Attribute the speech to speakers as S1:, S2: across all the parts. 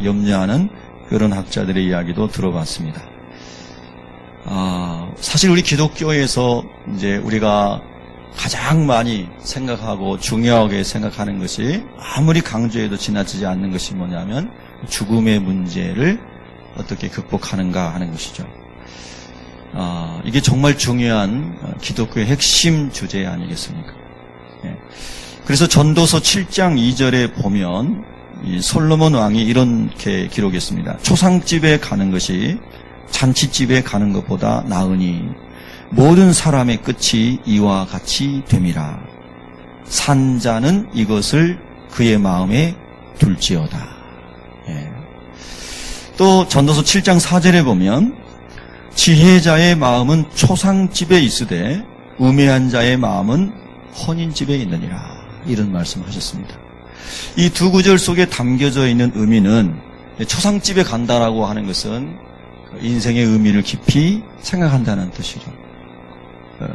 S1: 염려하는 그런 학자들의 이야기도 들어봤습니다. 사실 우리 기독교에서 이제 우리가 가장 많이 생각하고 중요하게 생각하는 것이 아무리 강조해도 지나치지 않는 것이 뭐냐면 죽음의 문제를 어떻게 극복하는가 하는 것이죠. 이게 정말 중요한 기독교의 핵심 주제 아니겠습니까? 그래서 전도서 7장 2절에 보면 이 솔로몬 왕이 이렇게 기록했습니다. 초상집에 가는 것이 잔치집에 가는 것보다 나으니 모든 사람의 끝이 이와 같이 됨이라. 산자는 이것을 그의 마음에 둘지어다. 또 전도서 7장 4절에 보면 지혜자의 마음은 초상집에 있으되 우매한 자의 마음은 혼인집에 있느니라. 이런 말씀하셨습니다. 이 두 구절 속에 담겨져 있는 의미는 초상집에 간다라고 하는 것은 인생의 의미를 깊이 생각한다는 뜻이죠.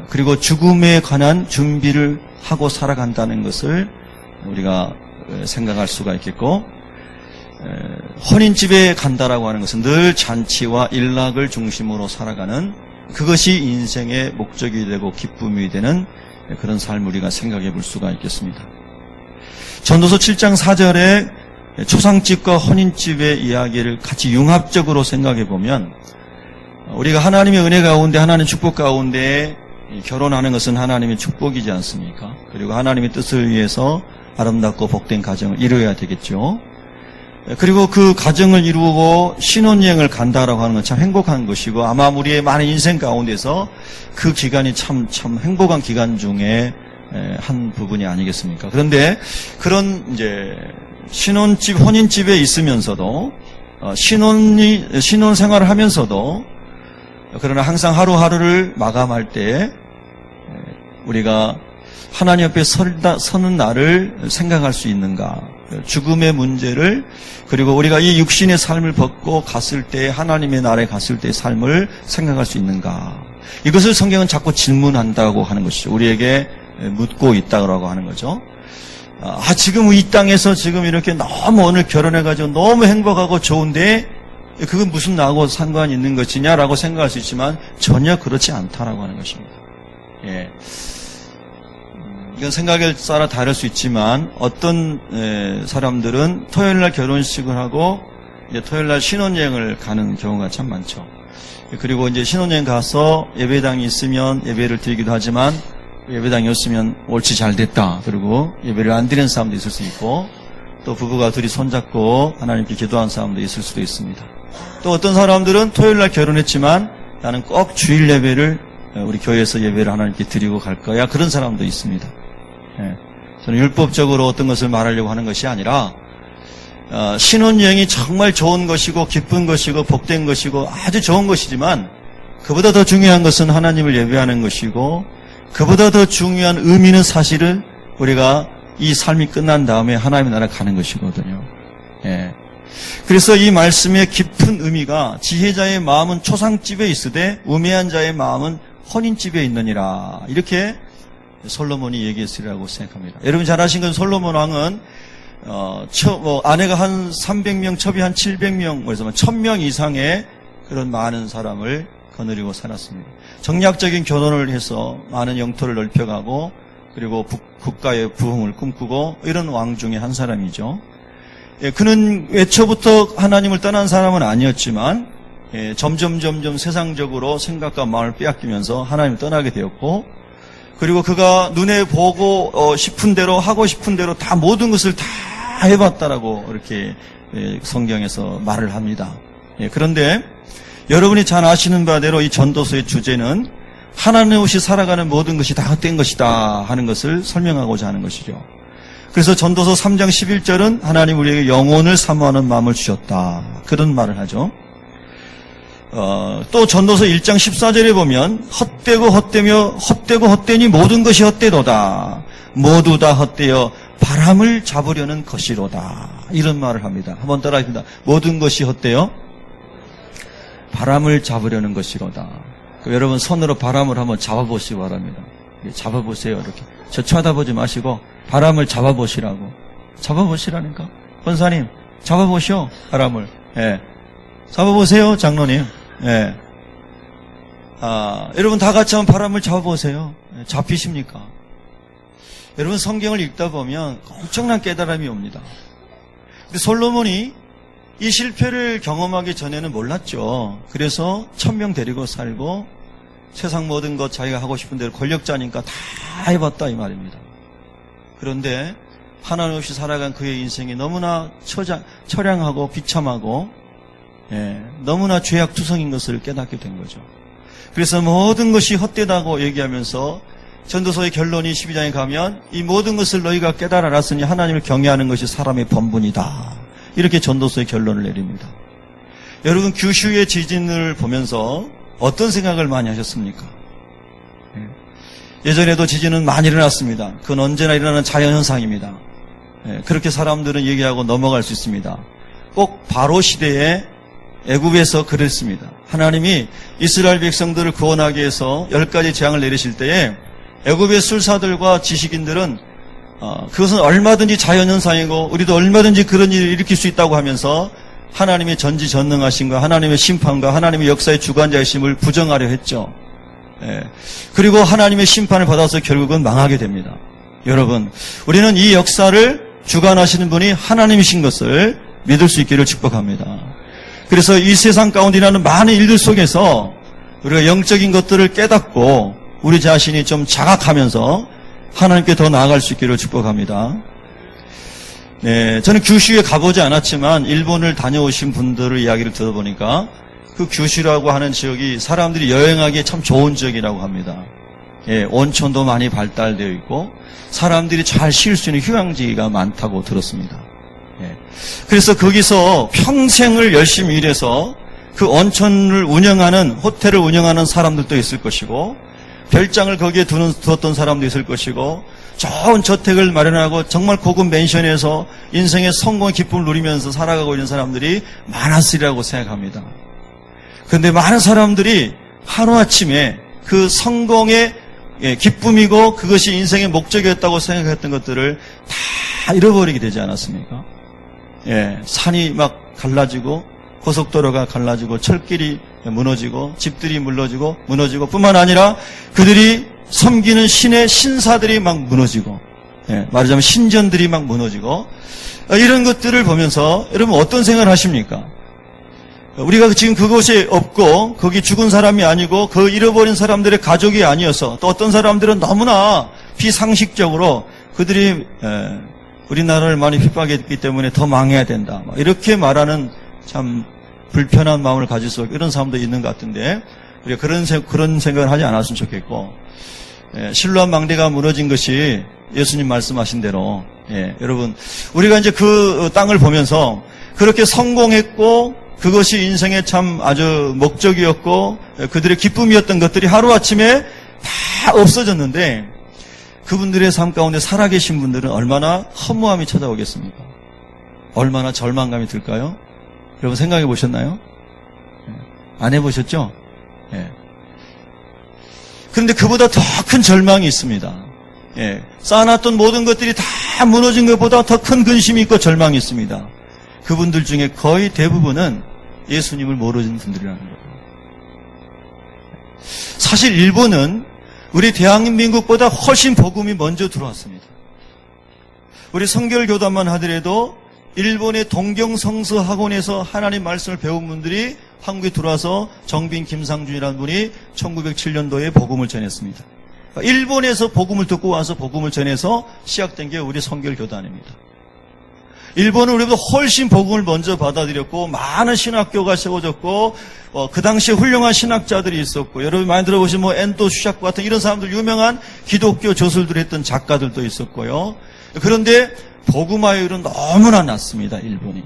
S1: 그리고 죽음에 관한 준비를 하고 살아간다는 것을 우리가 생각할 수가 있겠고, 혼인집에 간다라고 하는 것은 늘 잔치와 일락을 중심으로 살아가는, 그것이 인생의 목적이 되고 기쁨이 되는 그런 삶을 우리가 생각해 볼 수가 있겠습니다. 전도서 7장 4절에 초상집과 혼인집의 이야기를 같이 융합적으로 생각해 보면, 우리가 하나님의 은혜 가운데, 하나님의 축복 가운데 결혼하는 것은 하나님의 축복이지 않습니까? 그리고 하나님의 뜻을 위해서 아름답고 복된 가정을 이루어야 되겠죠. 그리고 그 가정을 이루고 신혼여행을 간다라고 하는 건 참 행복한 것이고, 아마 우리의 많은 인생 가운데서 그 기간이 참 행복한 기간 중에 한 부분이 아니겠습니까? 그런데 그런 이제 신혼집, 혼인집에 있으면서도 신혼 생활을 하면서도, 그러나 항상 하루하루를 마감할 때 우리가 하나님 앞에 서는 날을 생각할 수 있는가? 죽음의 문제를, 그리고 우리가 이 육신의 삶을 벗고 갔을 때, 하나님의 나라에 갔을 때의 삶을 생각할 수 있는가? 이것을 성경은 자꾸 질문한다고 하는 것이죠. 우리에게 묻고 있다고 하는 거죠. 지금 이 땅에서 지금 이렇게 너무 오늘 결혼해가지고 너무 행복하고 좋은데 그건 무슨 나하고 상관이 있는 것이냐라고 생각할 수 있지만 전혀 그렇지 않다라고 하는 것입니다. 이건 생각에 따라 다를 수 있지만, 어떤 사람들은 토요일날 결혼식을 하고 이제 토요일날 신혼여행을 가는 경우가 참 많죠. 그리고 이제 신혼여행 가서 예배당이 있으면 예배를 드리기도 하지만, 예배당이 없으면 옳지 잘 됐다, 그리고 예배를 안 드리는 사람도 있을 수 있고, 또 부부가 둘이 손잡고 하나님께 기도하는 사람도 있을 수도 있습니다. 또 어떤 사람들은 토요일날 결혼했지만 나는 꼭 주일 예배를 우리 교회에서 예배를 하나님께 드리고 갈 거야, 그런 사람도 있습니다. 저는 율법적으로 어떤 것을 말하려고 하는 것이 아니라, 신혼여행이 정말 좋은 것이고 기쁜 것이고 복된 것이고 아주 좋은 것이지만, 그보다 더 중요한 것은 하나님을 예배하는 것이고, 그보다 더 중요한 의미는 사실은 우리가 이 삶이 끝난 다음에 하나님의 나라에 가는 것이거든요. 그래서 이 말씀의 깊은 의미가, 지혜자의 마음은 초상집에 있으되 우매한 자의 마음은 혼인집에 있느니라, 이렇게 솔로몬이 얘기했으리라고 생각합니다. 여러분 잘 아신 건 솔로몬 왕은 아내가 한 300명, 첩이 한 700명, 그래서 1000명 이상의 그런 많은 사람을 거느리고 살았습니다. 정략적인 결혼을 해서 많은 영토를 넓혀가고, 그리고 국가의 부흥을 꿈꾸고, 이런 왕 중에 한 사람이죠. 그는 애초부터 하나님을 떠난 사람은 아니었지만, 점점 세상적으로 생각과 마음을 빼앗기면서 하나님을 떠나게 되었고, 그리고 그가 눈에 보고 싶은 대로, 하고 싶은 대로 다 모든 것을 다 해봤다라고 이렇게 성경에서 말을 합니다. 그런데 여러분이 잘 아시는 바대로 이 전도서의 주제는 하나님 없이 살아가는 모든 것이 다 헛된 것이다 하는 것을 설명하고자 하는 것이죠. 그래서 전도서 3장 11절은 하나님 우리에게 영혼을 사모하는 마음을 주셨다, 그런 말을 하죠. 또 전도서 1장 14절에 보면 헛되고 헛되니 모든 것이 헛되도다, 모두 다 헛되어 바람을 잡으려는 것이로다, 이런 말을 합니다. 한번 따라합니다. 모든 것이 헛되어 바람을 잡으려는 것이로다. 여러분 손으로 바람을 한번 잡아보시기 바랍니다. 잡아보세요. 이렇게 저 쳐다보지 마시고 바람을 잡아보시라고. 잡아보시라니까. 권사님 잡아보시오, 바람을. 예. 잡아보세요, 장로님. 예. 여러분 다 같이 한번 바람을 잡아보세요. 예. 잡히십니까? 여러분 성경을 읽다 보면 엄청난 깨달음이 옵니다. 근데 솔로몬이 이 실패를 경험하기 전에는 몰랐죠. 그래서 1000명 데리고 살고 세상 모든 것 자기가 하고 싶은 대로 권력자니까 다 해봤다 이 말입니다. 그런데 하나님 없이 살아간 그의 인생이 너무나 처량하고 비참하고 너무나 죄악투성인 것을 깨닫게 된 거죠. 그래서 모든 것이 헛되다고 얘기하면서 전도서의 결론이 12장에 가면 이 모든 것을 너희가 깨달아 알았으니 하나님을 경외하는 것이 사람의 본분이다. 이렇게 전도서의 결론을 내립니다. 여러분 규슈의 지진을 보면서 어떤 생각을 많이 하셨습니까? 예전에도 지진은 많이 일어났습니다. 그건 언제나 일어나는 자연현상입니다. 그렇게 사람들은 얘기하고 넘어갈 수 있습니다. 꼭 바로 시대에 애굽에서 그랬습니다. 하나님이 이스라엘 백성들을 구원하기 위해서 10가지 재앙을 내리실 때에 애굽의 술사들과 지식인들은 그것은 얼마든지 자연현상이고 우리도 얼마든지 그런 일을 일으킬 수 있다고 하면서 하나님의 전지전능하심과 하나님의 심판과 하나님의 역사의 주관자이심을 부정하려 했죠. 그리고 하나님의 심판을 받아서 결국은 망하게 됩니다. 여러분, 우리는 이 역사를 주관하시는 분이 하나님이신 것을 믿을 수 있기를 축복합니다. 그래서 이 세상 가운데 일어나는 많은 일들 속에서 우리가 영적인 것들을 깨닫고 우리 자신이 좀 자각하면서 하나님께 더 나아갈 수 있기를 축복합니다. 저는 규슈에 가보지 않았지만 일본을 다녀오신 분들의 이야기를 들어보니까 그 규슈라고 하는 지역이 사람들이 여행하기에 참 좋은 지역이라고 합니다. 온천도 많이 발달되어 있고 사람들이 잘 쉴 수 있는 휴양지가 많다고 들었습니다. 그래서 거기서 평생을 열심히 일해서 그 온천을 운영하는 호텔을 운영하는 사람들도 있을 것이고 별장을 거기에 두었던 사람도 있을 것이고 좋은 저택을 마련하고 정말 고급 맨션에서 인생의 성공의 기쁨을 누리면서 살아가고 있는 사람들이 많았으리라고 생각합니다. 그런데 많은 사람들이 하루아침에 그 성공의 기쁨이고 그것이 인생의 목적이었다고 생각했던 것들을 다 잃어버리게 되지 않았습니까? 산이 막 갈라지고 고속도로가 갈라지고 철길이 무너지고 집들이 무너지고 뿐만 아니라 그들이 섬기는 신의 신사들이 막 무너지고 말하자면 신전들이 막 무너지고 이런 것들을 보면서 여러분 어떤 생각을 하십니까? 우리가 지금 그곳에 없고 거기 죽은 사람이 아니고 그 잃어버린 사람들의 가족이 아니어서 또 어떤 사람들은 너무나 비상식적으로 그들이 우리나라를 많이 핍박했기 때문에 더 망해야 된다 이렇게 말하는 참 불편한 마음을 가질 수 있고 이런 사람도 있는 것 같은데 우리가 그런 생각을 하지 않았으면 좋겠고 실로암 망대가 무너진 것이 예수님 말씀하신 대로 여러분 우리가 이제 그 땅을 보면서 그렇게 성공했고 그것이 인생의 참 아주 목적이었고 그들의 기쁨이었던 것들이 하루아침에 다 없어졌는데 그분들의 삶 가운데 살아계신 분들은 얼마나 허무함이 찾아오겠습니까? 얼마나 절망감이 들까요? 여러분 생각해 보셨나요? 안 해보셨죠? 그런데 그보다 더 큰 절망이 있습니다. 쌓아놨던 모든 것들이 다 무너진 것보다 더 큰 근심이 있고 절망이 있습니다. 그분들 중에 거의 대부분은 예수님을 모르는 분들이라는 거예요. 사실 일본은 우리 대한민국보다 훨씬 복음이 먼저 들어왔습니다. 우리 성결교단만 하더라도 일본의 동경성서 학원에서 하나님 말씀을 배운 분들이 한국에 들어와서 정빈 김상준이라는 분이 1907년도에 복음을 전했습니다. 일본에서 복음을 듣고 와서 복음을 전해서 시작된 게 우리 성결교단입니다. 일본은 우리보다 훨씬 복음을 먼저 받아들였고 많은 신학교가 세워졌고 그 당시에 훌륭한 신학자들이 있었고 여러분 많이 들어보신 엔도 슈샤쿠 같은 이런 사람들 유명한 기독교 저술들을 했던 작가들도 있었고요. 그런데 복음화율은 너무나 낮습니다. 일본이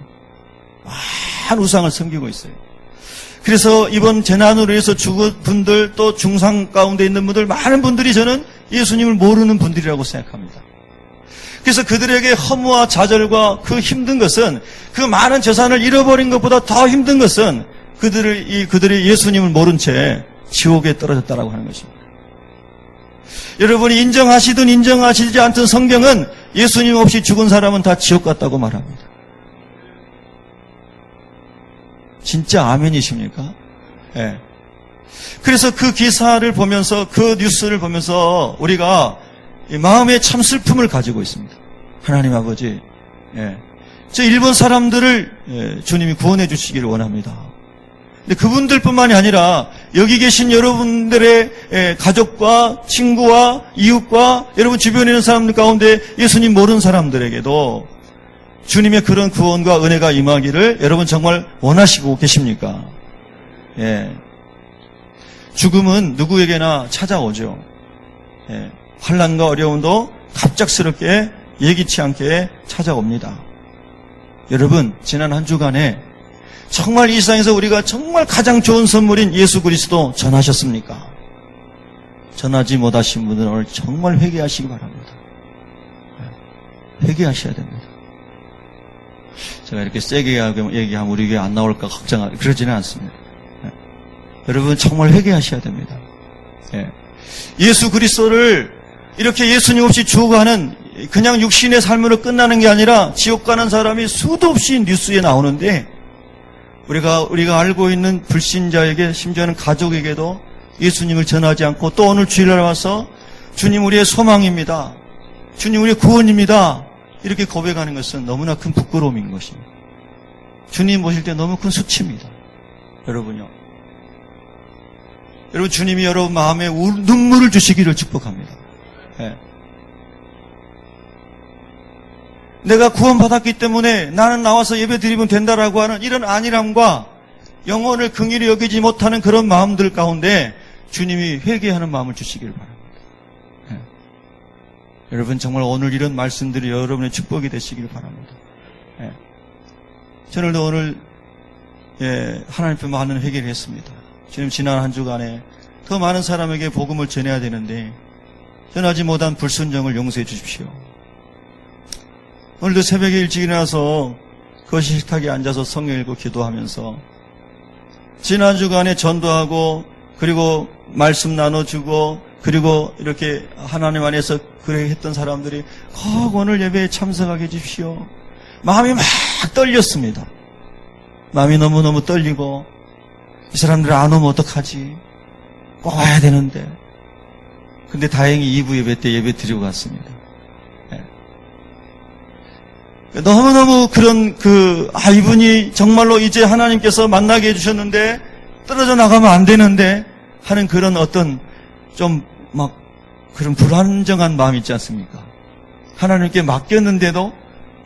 S1: 많은 우상을 섬기고 있어요. 그래서 이번 재난으로 해서 죽은 분들 또 중상 가운데 있는 분들 많은 분들이 저는 예수님을 모르는 분들이라고 생각합니다. 그래서 그들에게 허무와 좌절과 그 힘든 것은 그 많은 재산을 잃어버린 것보다 더 힘든 것은 그들이 예수님을 모른 채 지옥에 떨어졌다라고 하는 것입니다. 여러분이 인정하시든 인정하시지 않든 성경은 예수님 없이 죽은 사람은 다 지옥 갔다고 말합니다. 진짜 아멘이십니까? 예. 그래서 그 기사를 보면서, 그 뉴스를 보면서 우리가 마음에 참 슬픔을 가지고 있습니다. 하나님 아버지, 예. 저 일본 사람들을 주님이 구원해 주시기를 원합니다. 근데 그분들뿐만이 아니라 여기 계신 여러분들의 가족과 친구와 이웃과 여러분 주변에 있는 사람들 가운데 예수님 모르는 사람들에게도 주님의 그런 구원과 은혜가 임하기를 여러분 정말 원하시고 계십니까? 예. 죽음은 누구에게나 찾아오죠. 예. 환난과 어려움도 갑작스럽게 예기치 않게 찾아옵니다. 여러분, 지난 한 주간에 정말 이 세상에서 우리가 정말 가장 좋은 선물인 예수 그리스도 전하셨습니까? 전하지 못하신 분들은 오늘 정말 회개하시기 바랍니다. 회개하셔야 됩니다. 제가 이렇게 세게 얘기하면 우리 교회 안 나올까 걱정하고 그러지는 않습니다. 여러분 정말 회개하셔야 됩니다. 예수 그리스도를 이렇게 예수님 없이 죽어가는 그냥 육신의 삶으로 끝나는 게 아니라 지옥 가는 사람이 수도 없이 뉴스에 나오는데 우리가 알고 있는 불신자에게 심지어는 가족에게도 예수님을 전하지 않고 또 오늘 주일날 와서 주님 우리의 소망입니다. 주님 우리의 구원입니다. 이렇게 고백하는 것은 너무나 큰 부끄러움인 것입니다. 주님 모실 때 너무 큰 수치입니다. 여러분요. 여러분 주님이 여러분 마음에 눈물을 주시기를 축복합니다. 네. 내가 구원받았기 때문에 나는 나와서 예배 드리면 된다라고 하는 이런 안일함과 영혼을 긍휼히 여기지 못하는 그런 마음들 가운데 주님이 회개하는 마음을 주시기를 바랍니다. 네. 여러분 정말 오늘 이런 말씀들이 여러분의 축복이 되시기를 바랍니다. 네. 저는 오늘 하나님 앞에 많은 회개를 했습니다. 주님 지난 한 주간에 더 많은 사람에게 복음을 전해야 되는데 전하지 못한 불순종을 용서해 주십시오. 오늘도 새벽에 일찍 일어나서 거실 식탁에 앉아서 성경 읽고 기도하면서 지난 주간에 전도하고 그리고 말씀 나눠주고 그리고 이렇게 하나님 안에서 그래 했던 사람들이 꼭 오늘 예배에 참석하게 해주십시오. 마음이 막 떨렸습니다. 마음이 너무너무 떨리고 이 사람들 안 오면 어떡하지? 꼭 와야 되는데. 근데 다행히 2부 예배 때 예배 드리고 갔습니다. 너무너무 그런 이분이 정말로 이제 하나님께서 만나게 해주셨는데 떨어져 나가면 안 되는데 하는 그런 어떤 좀 막 그런 불안정한 마음이 있지 않습니까? 하나님께 맡겼는데도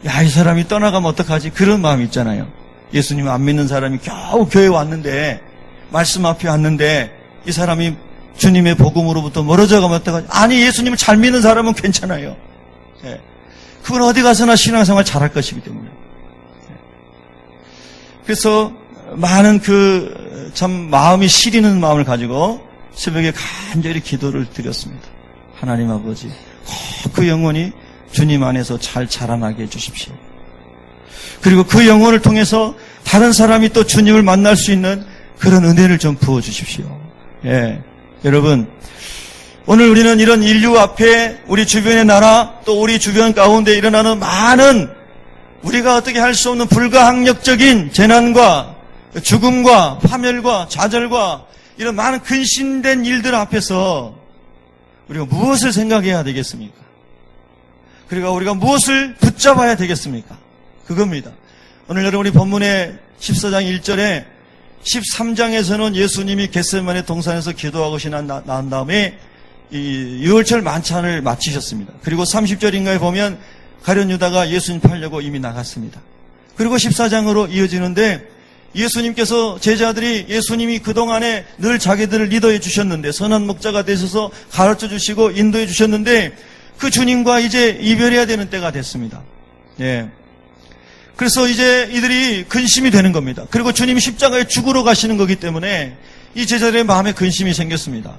S1: 야, 이 사람이 떠나가면 어떡하지? 그런 마음이 있잖아요. 예수님 안 믿는 사람이 겨우 교회에 왔는데 말씀 앞에 왔는데 이 사람이 주님의 복음으로부터 멀어져 가면 어떡하지? 아니 예수님을 잘 믿는 사람은 괜찮아요. 예. 그건 어디 가서나 신앙생활 잘할 것이기 때문에. 그래서 많은 참 마음이 시리는 마음을 가지고 새벽에 간절히 기도를 드렸습니다. 하나님 아버지, 꼭 그 영혼이 주님 안에서 잘 자라나게 해주십시오. 그리고 그 영혼을 통해서 다른 사람이 또 주님을 만날 수 있는 그런 은혜를 좀 부어주십시오. 예, 여러분. 오늘 우리는 이런 인류 앞에 우리 주변의 나라 또 우리 주변 가운데 일어나는 많은 우리가 어떻게 할 수 없는 불가항력적인 재난과 죽음과 파멸과 좌절과 이런 많은 근심된 일들 앞에서 우리가 무엇을 생각해야 되겠습니까? 그리고 우리가 무엇을 붙잡아야 되겠습니까? 그겁니다. 오늘 여러분 우리 본문의 14장 1절에 13장에서는 예수님이 겟세마네 동산에서 기도하고 난 다음에 이 유월절 만찬을 마치셨습니다. 그리고 30절인가에 보면 가룟 유다가 예수님 팔려고 이미 나갔습니다. 그리고 14장으로 이어지는데 예수님께서 제자들이 예수님이 그동안에 늘 자기들을 리더해 주셨는데 선한 목자가 되셔서 가르쳐 주시고 인도해 주셨는데 그 주님과 이제 이별해야 되는 때가 됐습니다. 예. 그래서 이제 이들이 근심이 되는 겁니다. 그리고 주님이 십자가에 죽으러 가시는 거기 때문에 이 제자들의 마음에 근심이 생겼습니다.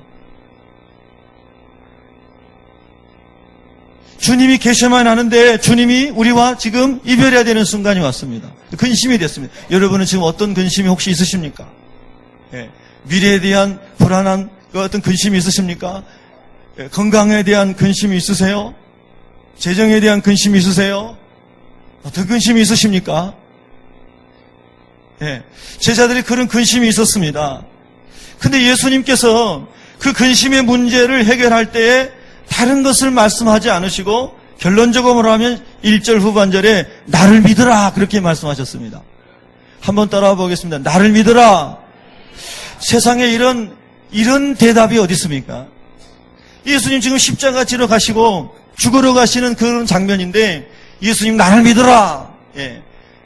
S1: 주님이 계셔만 하는데 주님이 우리와 지금 이별해야 되는 순간이 왔습니다. 근심이 됐습니다. 여러분은 지금 어떤 근심이 혹시 있으십니까? 예. 미래에 대한 불안한 어떤 근심이 있으십니까? 예. 건강에 대한 근심이 있으세요? 재정에 대한 근심이 있으세요? 어떤 근심이 있으십니까? 제자들이 그런 근심이 있었습니다. 근데 예수님께서 그 근심의 문제를 해결할 때에 다른 것을 말씀하지 않으시고 결론적으로 말하면 1절 후반절에 나를 믿으라 그렇게 말씀하셨습니다. 한번 따라와 보겠습니다. 나를 믿으라. 세상에 이런 대답이 어디 있습니까? 예수님 지금 십자가 지러 가시고 죽으러 가시는 그런 장면인데 예수님 나를 믿으라.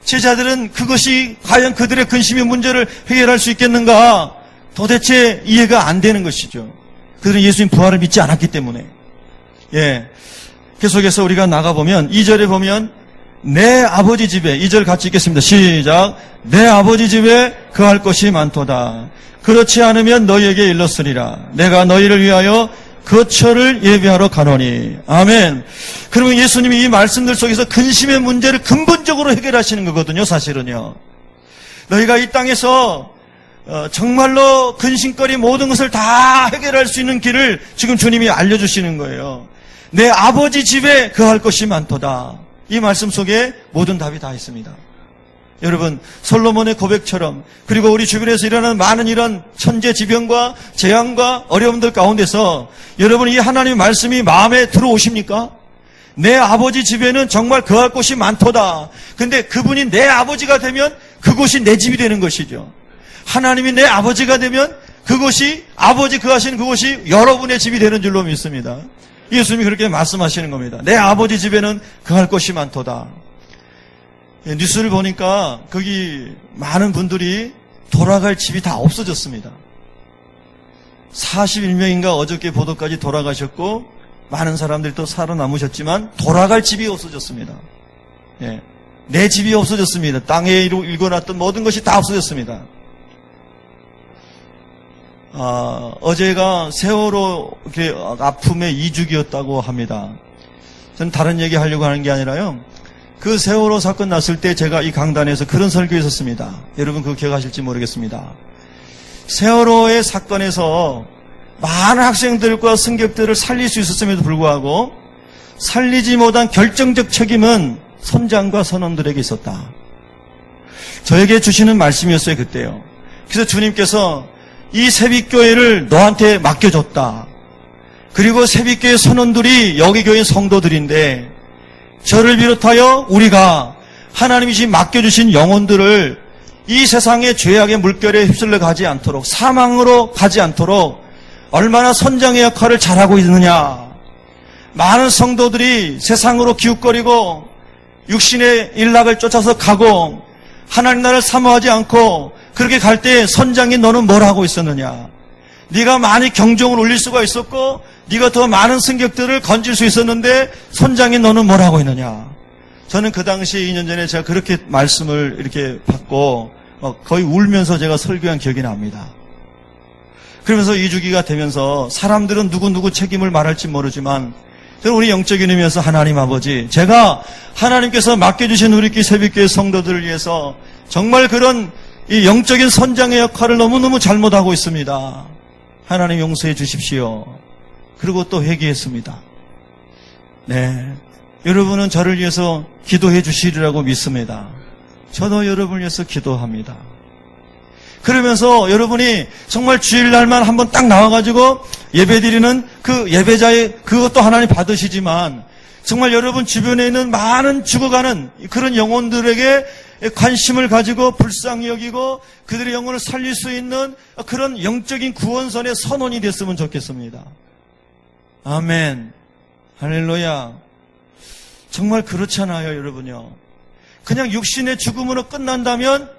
S1: 제자들은 그것이 과연 그들의 근심의 문제를 해결할 수 있겠는가? 도대체 이해가 안 되는 것이죠. 그들은 예수님 부활을 믿지 않았기 때문에. 계속해서 우리가 나가보면 2절에 보면 내 아버지 집에 2절 같이 읽겠습니다. 시작. 내 아버지 집에 거할 것이 많도다. 그렇지 않으면 너희에게 일렀으리라. 내가 너희를 위하여 거처를 예비하러 가노니. 아멘. 그러면 예수님이 이 말씀들 속에서 근심의 문제를 근본적으로 해결하시는 거거든요. 사실은요. 너희가 이 땅에서 정말로 근심거리 모든 것을 다 해결할 수 있는 길을 지금 주님이 알려주시는 거예요. 내 아버지 집에 거할 것이 많도다. 이 말씀 속에 모든 답이 다 있습니다. 여러분, 솔로몬의 고백처럼 그리고 우리 주변에서 일어나는 많은 이런 천재지변과 재앙과 어려움들 가운데서 여러분 이 하나님의 말씀이 마음에 들어오십니까? 내 아버지 집에는 정말 거할 곳이 많도다. 근데 그분이 내 아버지가 되면 그곳이 내 집이 되는 것이죠. 하나님이 내 아버지가 되면 그곳이 아버지 거하시는 그곳이 여러분의 집이 되는 줄로 믿습니다. 예수님이 그렇게 말씀하시는 겁니다. 내 아버지 집에는 거할 곳이 많도다. 뉴스를 보니까 거기 많은 분들이 돌아갈 집이 다 없어졌습니다. 41명인가 어저께 보도까지 돌아가셨고 많은 사람들이 또 살아남으셨지만 돌아갈 집이 없어졌습니다. 내 집이 없어졌습니다. 땅에 일궈놨던 모든 것이 다 없어졌습니다. 어제가 세월호 아픔의 2주기였다고 합니다. 저는 다른 얘기 하려고 하는 게 아니라요. 그 세월호 사건 났을 때 제가 이 강단에서 그런 설교했었습니다. 여러분 그거 기억하실지 모르겠습니다. 세월호의 사건에서 많은 학생들과 승객들을 살릴 수 있었음에도 불구하고 살리지 못한 결정적 책임은 선장과 선원들에게 있었다. 저에게 주시는 말씀이었어요, 그때요. 그래서 주님께서 이 새빛교회를 너한테 맡겨줬다. 그리고 새빛교회 선원들이 여기 교인 성도들인데 저를 비롯하여 우리가 하나님이 지금 맡겨주신 영혼들을 이 세상의 죄악의 물결에 휩쓸려 가지 않도록 사망으로 가지 않도록 얼마나 선장의 역할을 잘하고 있느냐. 많은 성도들이 세상으로 기웃거리고 육신의 일락을 쫓아서 가고 하나님 나라를 사모하지 않고 그렇게 갈 때 선장이 너는 뭘 하고 있었느냐. 네가 많이 경종을 울릴 수가 있었고 네가 더 많은 승객들을 건질 수 있었는데 선장이 너는 뭘 하고 있느냐. 저는 그 당시에 2년 전에 제가 그렇게 말씀을 이렇게 받고 거의 울면서 제가 설교한 기억이 납니다. 그러면서 2주기가 되면서 사람들은 누구 책임을 말할지 모르지만 저는 우리 영적인 의미에서 하나님 아버지, 제가 하나님께서 맡겨주신 우리 새벽교회 성도들을 위해서 정말 그런 이 영적인 선장의 역할을 너무너무 잘못하고 있습니다. 하나님 용서해 주십시오. 그리고 또 회개했습니다. 네, 여러분은 저를 위해서 기도해 주시리라고 믿습니다. 저도 여러분을 위해서 기도합니다. 그러면서 여러분이 정말 주일날만 한번 딱 나와가지고 예배드리는 그 예배자의 그것도 하나님 받으시지만 정말 여러분 주변에 있는 많은 죽어가는 그런 영혼들에게 관심을 가지고 불쌍히 여기고 그들의 영혼을 살릴 수 있는 그런 영적인 구원선의 선원이 됐으면 좋겠습니다. 아멘. 할렐루야. 정말 그렇잖아요, 여러분요. 그냥 육신의 죽음으로 끝난다면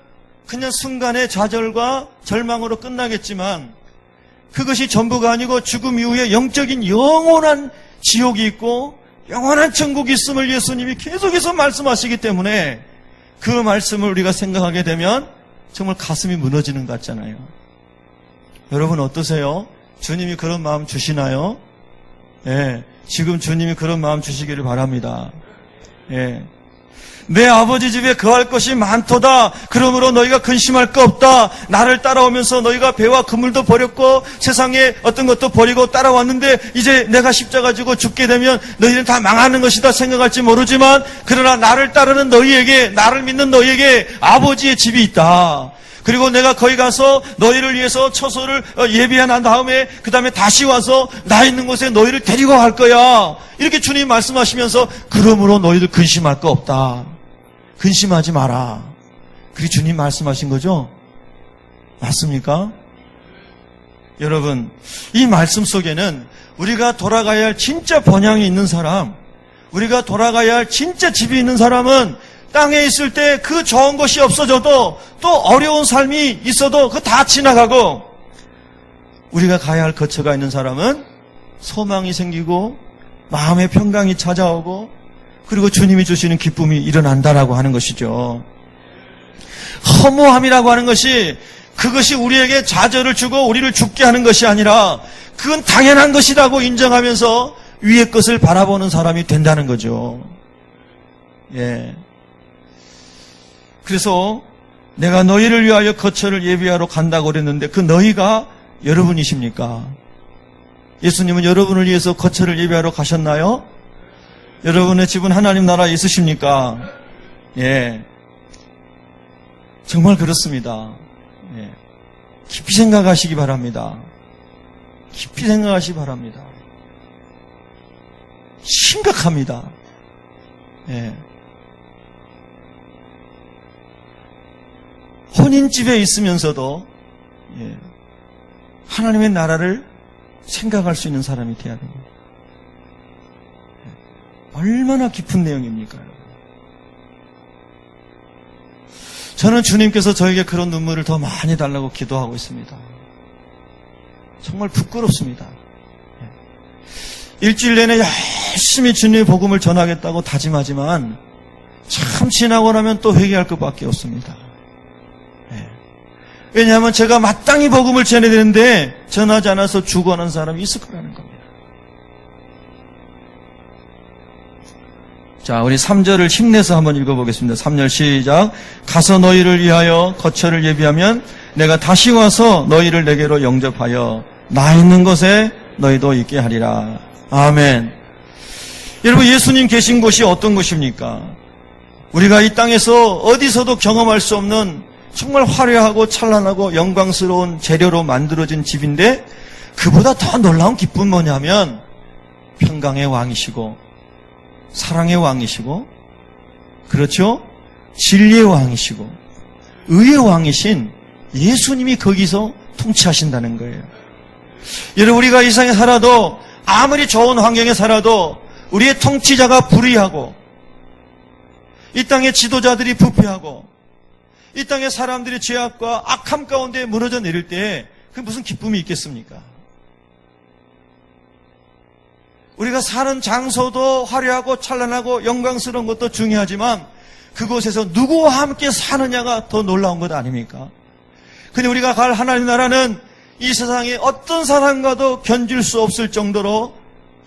S1: 그냥 순간의 좌절과 절망으로 끝나겠지만 그것이 전부가 아니고 죽음 이후에 영적인 영원한 지옥이 있고 영원한 천국이 있음을 예수님이 계속해서 말씀하시기 때문에 그 말씀을 우리가 생각하게 되면 정말 가슴이 무너지는 것 같잖아요. 여러분 어떠세요? 주님이 그런 마음 주시나요? 예, 지금 주님이 그런 마음 주시기를 바랍니다. 예. 내 아버지 집에 거할 것이 많도다. 그러므로 너희가 근심할 거 없다. 나를 따라오면서 너희가 배와 그물도 버렸고 세상에 어떤 것도 버리고 따라왔는데 이제 내가 십자가 지고 죽게 되면 너희는 다 망하는 것이다 생각할지 모르지만 그러나 나를 따르는 너희에게, 나를 믿는 너희에게 아버지의 집이 있다. 그리고 내가 거기 가서 너희를 위해서 처소를 예비한 다음에 그 다음에 다시 와서 나 있는 곳에 너희를 데리고 갈 거야. 이렇게 주님 말씀하시면서 그러므로 너희들 근심할 거 없다. 근심하지 마라. 그게 주님 말씀하신 거죠? 맞습니까? 여러분, 이 말씀 속에는 우리가 돌아가야 할 진짜 번향이 있는 사람, 우리가 돌아가야 할 진짜 집이 있는 사람은 땅에 있을 때 그 좋은 것이 없어져도 또 어려운 삶이 있어도 그거 다 지나가고 우리가 가야 할 거처가 있는 사람은 소망이 생기고 마음의 평강이 찾아오고 그리고 주님이 주시는 기쁨이 일어난다라고 하는 것이죠. 허무함이라고 하는 것이 그것이 우리에게 좌절을 주고 우리를 죽게 하는 것이 아니라 그건 당연한 것이라고 인정하면서 위의 것을 바라보는 사람이 된다는 거죠. 예. 그래서 내가 너희를 위하여 거처를 예비하러 간다고 그랬는데 그 너희가 여러분이십니까? 예수님은 여러분을 위해서 거처를 예비하러 가셨나요? 여러분의 집은 하나님 나라에 있으십니까? 예. 정말 그렇습니다. 예. 깊이 생각하시기 바랍니다. 깊이 생각하시기 바랍니다. 심각합니다. 예. 혼인집에 있으면서도 예. 하나님의 나라를 생각할 수 있는 사람이 되어야 됩니다. 얼마나 깊은 내용입니까? 저는 주님께서 저에게 그런 눈물을 더 많이 달라고 기도하고 있습니다. 정말 부끄럽습니다. 일주일 내내 열심히 주님의 복음을 전하겠다고 다짐하지만 참 지나고 나면 또 회개할 것밖에 없습니다. 왜냐하면 제가 마땅히 복음을 전해야 되는데 전하지 않아서 죽어가는 사람이 있을 거라는 겁니다. 자, 우리 3절을 힘내서 한번 읽어보겠습니다. 3절 시작. 가서 너희를 위하여 거처를 예비하면 내가 다시 와서 너희를 내게로 영접하여 나 있는 곳에 너희도 있게 하리라. 아멘. 여러분, 예수님 계신 곳이 어떤 곳입니까? 우리가 이 땅에서 어디서도 경험할 수 없는 정말 화려하고 찬란하고 영광스러운 재료로 만들어진 집인데 그보다 더 놀라운 기쁨은 뭐냐면 평강의 왕이시고 사랑의 왕이시고 그렇죠? 진리의 왕이시고 의의 왕이신 예수님이 거기서 통치하신다는 거예요. 여러분, 우리가 이 세상에 살아도 아무리 좋은 환경에 살아도 우리의 통치자가 불의하고 이 땅의 지도자들이 부패하고 이 땅의 사람들이 죄악과 악함 가운데 무너져 내릴 때 그게 무슨 기쁨이 있겠습니까? 우리가 사는 장소도 화려하고 찬란하고 영광스러운 것도 중요하지만 그곳에서 누구와 함께 사느냐가 더 놀라운 것 아닙니까? 근데 우리가 갈 하나님 나라는 이 세상에 어떤 사람과도 견줄 수 없을 정도로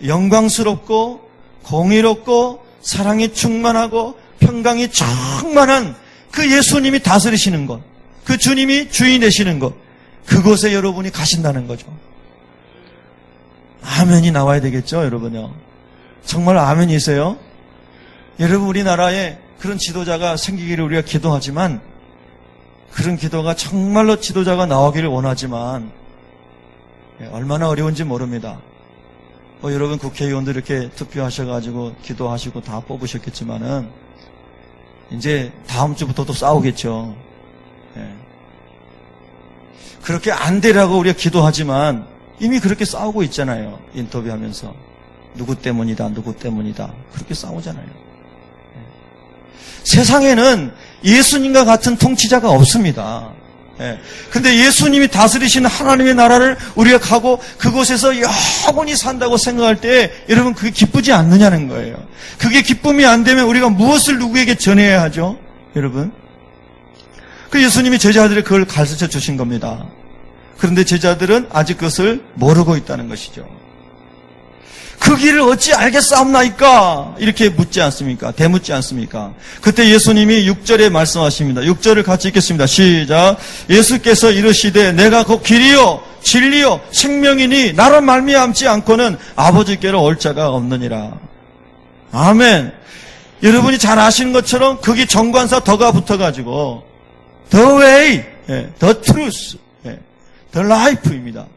S1: 영광스럽고 공의롭고 사랑이 충만하고 평강이 충만한 그 예수님이 다스리시는 것, 그 주님이 주인 되시는 것, 그곳에 여러분이 가신다는 거죠. 아멘이 나와야 되겠죠, 여러분요. 정말 아멘이세요? 여러분, 우리나라에 그런 지도자가 생기기를 우리가 기도하지만 그런 기도가 정말로 지도자가 나오기를 원하지만 얼마나 어려운지 모릅니다. 여러분 국회의원들 이렇게 투표하셔가지고 기도하시고 다 뽑으셨겠지만은 이제 다음 주부터 또 싸우겠죠. 그렇게 안 되라고 우리가 기도하지만 이미 그렇게 싸우고 있잖아요. 인터뷰하면서 누구 때문이다, 누구 때문이다 그렇게 싸우잖아요. 세상에는 예수님과 같은 통치자가 없습니다. 근데 예수님이 다스리시는 하나님의 나라를 우리가 가고 그곳에서 영원히 산다고 생각할 때 여러분 그게 기쁘지 않느냐는 거예요. 그게 기쁨이 안 되면 우리가 무엇을 누구에게 전해야 하죠? 여러분, 그 예수님이 제자들에게 그걸 가르쳐 주신 겁니다. 그런데 제자들은 아직 그것을 모르고 있다는 것이죠. 그 길을 어찌 알겠사옵나이까? 이렇게 묻지 않습니까? 대묻지 않습니까? 그때 예수님이 6절에 말씀하십니다. 6절을 같이 읽겠습니다. 시작. 예수께서 이르시되 내가 곧 길이요 진리요 생명이니 나로 말미암지 않고는 아버지께로 올 자가 없느니라. 아멘. 여러분이 잘 아시는 것처럼 거기 정관사 더가 붙어가지고 The way, the truth, the life입니다.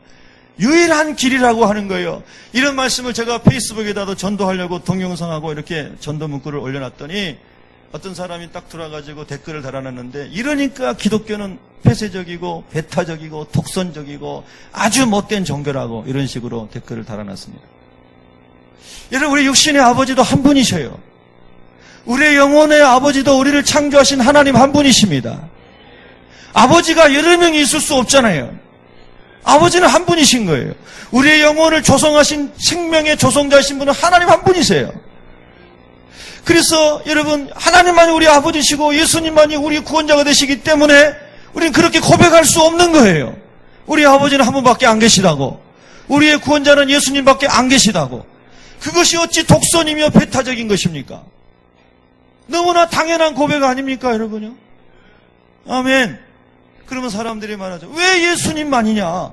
S1: 유일한 길이라고 하는 거예요. 이런 말씀을 제가 페이스북에다도 전도하려고 동영상하고 이렇게 전도 문구를 올려놨더니 어떤 사람이 딱 들어와가지고 댓글을 달아놨는데, 이러니까 기독교는 폐쇄적이고 배타적이고 독선적이고 아주 못된 종교라고 이런 식으로 댓글을 달아놨습니다. 여러분, 우리 육신의 아버지도 한 분이셔요. 우리의 영혼의 아버지도 우리를 창조하신 하나님 한 분이십니다. 아버지가 여러 명이 있을 수 없잖아요. 아버지는 한 분이신 거예요. 우리의 영혼을 조성하신 생명의 조성자이신 분은 하나님 한 분이세요. 그래서 여러분, 하나님만이 우리 아버지시고 예수님만이 우리 구원자가 되시기 때문에 우리는 그렇게 고백할 수 없는 거예요. 우리 아버지는 한 분밖에 안 계시다고, 우리의 구원자는 예수님밖에 안 계시다고. 그것이 어찌 독선이며 배타적인 것입니까? 너무나 당연한 고백 아닙니까, 여러분요? 아멘. 그러면 사람들이 말하죠. 왜 예수님만이냐?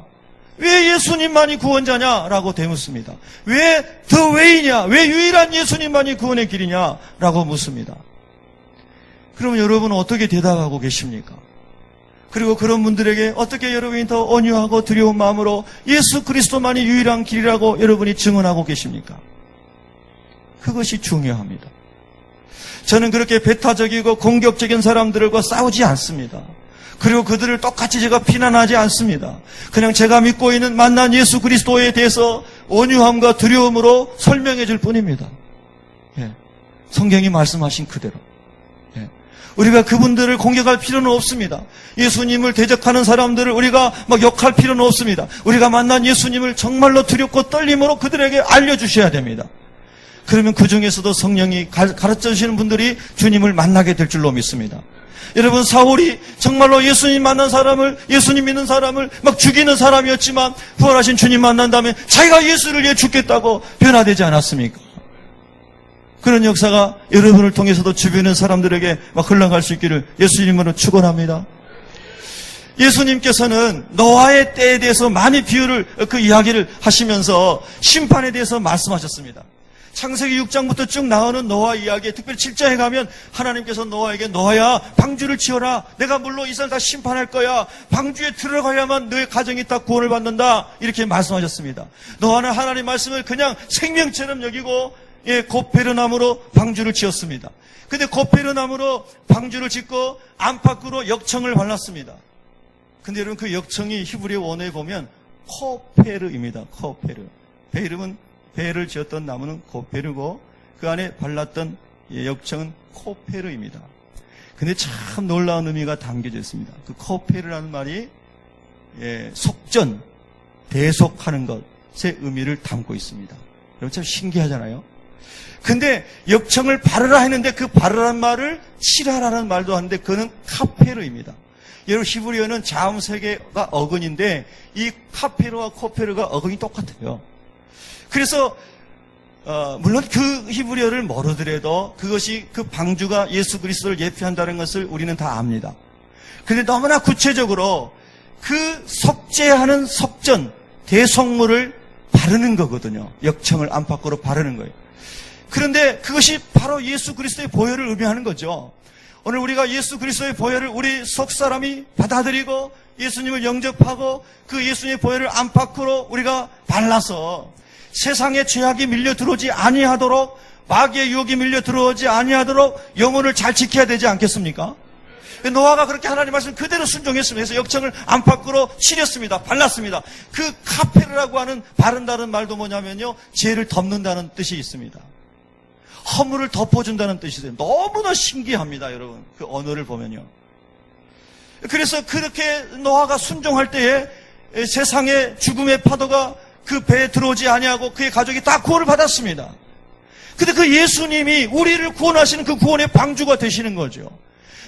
S1: 왜 예수님만이 구원자냐? 라고 대묻습니다. 왜 the way냐? 왜 유일한 예수님만이 구원의 길이냐? 라고 묻습니다. 그러면 여러분은 어떻게 대답하고 계십니까? 그리고 그런 분들에게 어떻게 여러분이 더 온유하고 두려운 마음으로 예수 그리스도만이 유일한 길이라고 여러분이 증언하고 계십니까? 그것이 중요합니다. 저는 그렇게 배타적이고 공격적인 사람들과 싸우지 않습니다. 그리고 그들을 똑같이 제가 비난하지 않습니다. 그냥 제가 믿고 있는 만난 예수 그리스도에 대해서 온유함과 두려움으로 설명해 줄 뿐입니다. 성경이 말씀하신 그대로. 우리가 그분들을 공격할 필요는 없습니다. 예수님을 대적하는 사람들을 우리가 막 욕할 필요는 없습니다. 우리가 만난 예수님을 정말로 두렵고 떨림으로 그들에게 알려주셔야 됩니다. 그러면 그 중에서도 성령이 가르쳐 주시는 분들이 주님을 만나게 될 줄로 믿습니다. 여러분, 사울이 정말로 예수님 만난 사람을, 예수님 믿는 사람을 막 죽이는 사람이었지만 부활하신 주님 만난 다음에 자기가 예수를 위해 죽겠다고 변화되지 않았습니까? 그런 역사가 여러분을 통해서도 주변의 사람들에게 막 흘러갈 수 있기를 예수님으로 축원합니다. 예수님께서는 노아의 때에 대해서 많이 그 이야기를 하시면서 심판에 대해서 말씀하셨습니다. 창세기 6장부터 쭉 나오는 노아 이야기에, 특별히 7장에 가면 하나님께서 노아에게 노아야 방주를 지어라. 내가 물로 이스라엘 다 심판할 거야. 방주에 들어가야만 너의 가정이 다 구원을 받는다. 이렇게 말씀하셨습니다. 노아는 하나님 말씀을 그냥 생명처럼 여기고 고페르나무로 방주를 지었습니다. 근데 고페르나무로 방주를 짓고 안팎으로 역청을 발랐습니다. 근데 여러분, 그 역청이 히브리어 원어에 보면 코페르입니다. 코페르. 배를 지었던 나무는 코페르고 그 안에 발랐던 역청은 코페르입니다. 근데 참 놀라운 의미가 담겨져 있습니다. 그 코페르라는 말이 속전, 대속하는 것의 의미를 담고 있습니다. 여러분, 참 신기하잖아요. 근데 역청을 바르라 했는데 그 바르라는 말을 칠하라는 말도 하는데 그거는 카페르입니다. 여러분, 히브리어는 자음 세 개가 어근인데 이 카페르와 코페르가 어근이 똑같아요. 그래서 물론 그 히브리어를 모르더라도 그것이 그 방주가 예수 그리스도를 예표한다는 것을 우리는 다 압니다. 그런데 너무나 구체적으로 그 속죄하는 속전, 대속물을 바르는 거거든요. 역청을 안팎으로 바르는 거예요. 그런데 그것이 바로 예수 그리스도의 보혈을 의미하는 거죠. 오늘 우리가 예수 그리스도의 보혈을 우리 속사람이 받아들이고 예수님을 영접하고 그 예수님의 보혈을 안팎으로 우리가 발라서 세상의 죄악이 밀려 들어오지 아니하도록, 마귀의 유혹이 밀려 들어오지 아니하도록 영혼을 잘 지켜야 되지 않겠습니까? 노아가 그렇게 하나님 말씀 그대로 순종했습니다. 그래서 역청을 안팎으로 칠했습니다. 발랐습니다. 그 카페르라고 하는 바른다는 말도 뭐냐면요, 죄를 덮는다는 뜻이 있습니다. 허물을 덮어준다는 뜻이 있어요. 너무나 신기합니다, 여러분. 그 언어를 보면요. 그래서 그렇게 노아가 순종할 때에 세상의 죽음의 파도가 그 배에 들어오지 아니하고 그의 가족이 다 구원을 받았습니다. 근데 그 예수님이 우리를 구원하시는 그 구원의 방주가 되시는 거죠.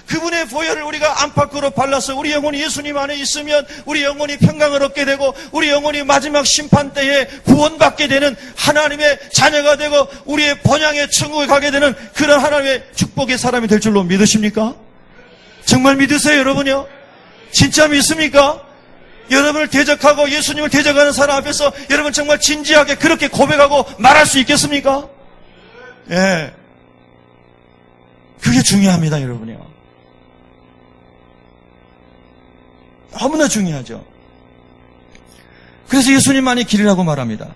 S1: 그분의 보혈을 우리가 안팎으로 발라서 우리 영혼이 예수님 안에 있으면 우리 영혼이 평강을 얻게 되고 우리 영혼이 마지막 심판 때에 구원받게 되는 하나님의 자녀가 되고 우리의 번향의 천국에 가게 되는 그런 하나님의 축복의 사람이 될 줄로 믿으십니까? 정말 믿으세요, 여러분요? 진짜 믿습니까? 여러분을 대적하고 예수님을 대적하는 사람 앞에서 여러분 정말 진지하게 그렇게 고백하고 말할 수 있겠습니까? 예. 그게 중요합니다, 여러분요. 너무나 중요하죠. 그래서 예수님만이 길이라고 말합니다.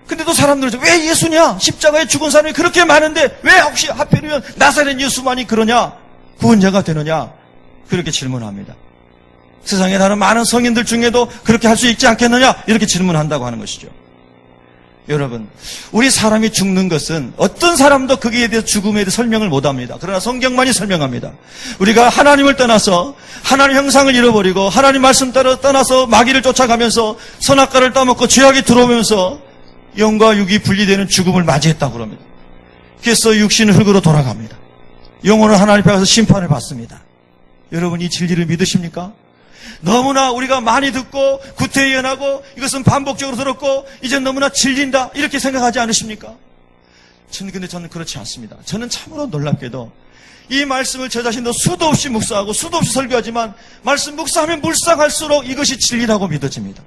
S1: 근데 또 사람들은 왜 예수냐? 십자가에 죽은 사람이 그렇게 많은데 왜 혹시 하필이면 나사렛 예수만이 그러냐? 구원자가 되느냐? 그렇게 질문합니다. 세상에 다른 많은 성인들 중에도 그렇게 할 수 있지 않겠느냐? 이렇게 질문한다고 하는 것이죠. 여러분, 우리 사람이 죽는 것은 어떤 사람도 거기에 대해서 죽음에 대해 설명을 못합니다. 그러나 성경만이 설명합니다. 우리가 하나님을 떠나서 하나님 형상을 잃어버리고 하나님 말씀 따라 떠나서 마귀를 쫓아가면서 선악과를 따먹고 죄악이 들어오면서 영과 육이 분리되는 죽음을 맞이했다고 그럽니다. 그래서 육신은 흙으로 돌아갑니다. 영혼은 하나님 앞에 가서 심판을 받습니다. 여러분, 이 진리를 믿으십니까? 너무나 우리가 많이 듣고 구태의연하고 이것은 반복적으로 들었고 이제 너무나 질린다 이렇게 생각하지 않으십니까? 근데 저는 그렇지 않습니다. 저는 참으로 놀랍게도 이 말씀을 저 자신도 수도 없이 묵상하고 수도 없이 설교하지만 말씀 묵상하면 묵상할수록 이것이 진리라고 믿어집니다.